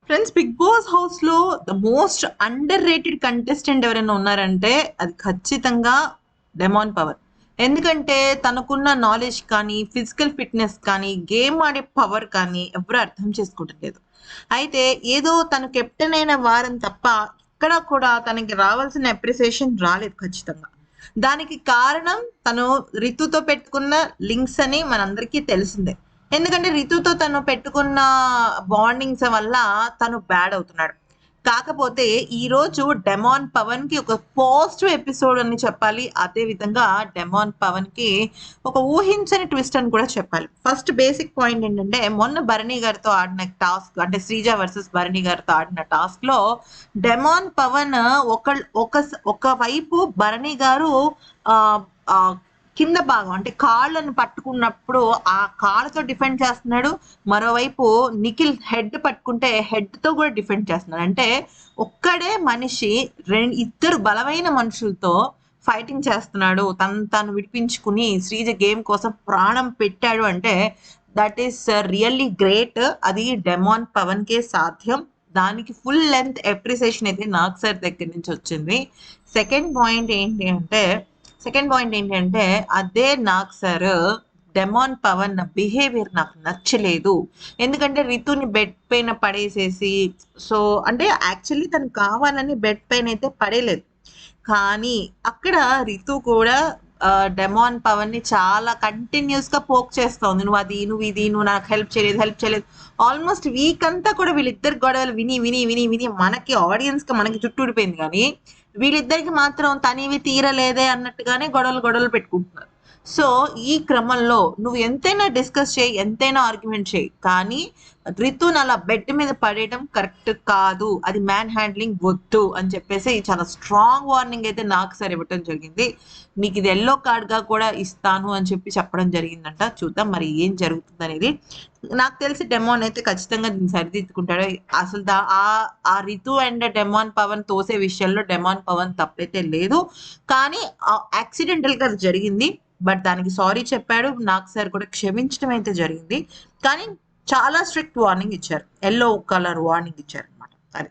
Friends, big boss house లో the most under rated contestant ఎవరైనా ఉన్నారంటే అది ఖచ్చితంగా డెమాన్ పవర్. ఎందుకంటే తనకున్న నాలెడ్జ్ కానీ, ఫిజికల్ ఫిట్నెస్ కానీ, గేమ్ ఆడే పవర్ కానీ ఎవరు అర్థం చేసుకుంటలేదు. అయితే ఏదో తను కెప్టెన్ అయిన వారం తప్ప ఇక్కడ కూడా తనకి రావాల్సిన అప్రిసియేషన్ రాలేదు ఖచ్చితంగా. దానికి కారణం తను రితుతో పెట్టుకున్న లింక్స్ అని మనందరికీ తెలిసిందే. ఎందుకంటే రితుతో తను పెట్టుకున్న బాండింగ్స్ వల్ల తను బ్యాడ్ అవుతున్నాడు. కాకపోతే ఈరోజు డెమాన్ పవన్ కి ఒక పాజిటివ్ ఎపిసోడ్ అని చెప్పాలి. అదే విధంగా డెమాన్ పవన్ కి ఒక ఊహించని ట్విస్ట్ అని కూడా చెప్పాలి. ఫస్ట్ బేసిక్ పాయింట్ ఏంటంటే, మొన్న భరణి గారితో ఆడిన టాస్క్, అంటే శ్రీజ వర్సెస్ భరణి గారితో ఆడిన టాస్క్ లో డెమాన్ పవన్ ఒక వైపు భరణి గారు ఆ ఆ కింద భాగం అంటే కాళ్ళను పట్టుకున్నప్పుడు ఆ కాళ్ళతో డిఫెండ్ చేస్తున్నాడు. మరోవైపు నిఖిల్ హెడ్ పట్టుకుంటే హెడ్ తో కూడా డిఫెండ్ చేస్తున్నాడు. అంటే ఒక్కడే మనిషి ఇద్దరు బలమైన మనుషులతో ఫైటింగ్ చేస్తున్నాడు. తను విడిపించుకుని శ్రీజ గేమ్ కోసం ప్రాణం పెట్టాడు అంటే దట్ ఈస్ రియల్లీ గ్రేట్. అది డెమాన్ పవన్ కే సాధ్యం. దానికి ఫుల్ లెంత్ అప్రిసియేషన్ అయితే నాగ్ సార్ దగ్గర నుంచి వచ్చింది. సెకండ్ పాయింట్ ఏంటి అంటే అదే Nag sir demon Pavan behaviour నాకు నచ్చలేదు. ఎందుకంటే రితుని బెడ్ పైన పడేసేసి, సో అంటే యాక్చువల్లీ తను కావాలని బెడ్ పైన అయితే పడేలేదు. కానీ అక్కడ రితు కూడా డెమాన్ పవన్ ని చాలా కంటిన్యూస్ గా పోక్ చేస్తోంది. నువ్వు నాకు హెల్ప్ చేయలేదు. ఆల్మోస్ట్ వీక్ అంతా కూడా వీళ్ళిద్దరు గొడవలు విని విని విని విని మనకి ఆడియన్స్ గా మనకి చుట్టూడిపోయింది. కానీ వీళ్ళిద్దరికి మాత్రం తనివి తీరలేదే అన్నట్టుగానే గొడవలు పెట్టుకుంటున్నారు. సో ఈ క్రమంలో నువ్వు ఎంతైనా డిస్కస్ చేయి, ఎంతైనా ఆర్గ్యుమెంట్ చేయి, కానీ రితున్ అలా బెడ్ మీద పడేయడం కరెక్ట్ కాదు. అది మ్యాన్ హ్యాండ్లింగ్ వద్దు అని చెప్పేసి చాలా స్ట్రాంగ్ వార్నింగ్ అయితే నాకు సార్ ఇవ్వటం జరిగింది. నీకు ఇది ఎల్లో కార్డ్ గా కూడా ఇస్తాను అని చెప్పడం జరిగిందంట. చూద్దాం మరి ఏం జరుగుతుంది అనేది. నాకు తెలిసి డెమాన్ అయితే ఖచ్చితంగా దీన్ని సరిదిద్దుకుంటాడు. అసలు ఆ రితు అండ్ డెమాన్ పవన్ తోసే విషయంలో డెమాన్ పవన్ తప్పైతే లేదు. కానీ యాక్సిడెంటల్ గా జరిగింది. బట్ దానికి సారీ చెప్పాడు. నాకు సార్ కూడా క్షమించడం అయితే జరిగింది. కానీ చాలా స్ట్రిక్ట్ వార్నింగ్ ఇచ్చారు. ఎల్లో కలర్ వార్నింగ్ ఇచ్చారు అనమాట. అది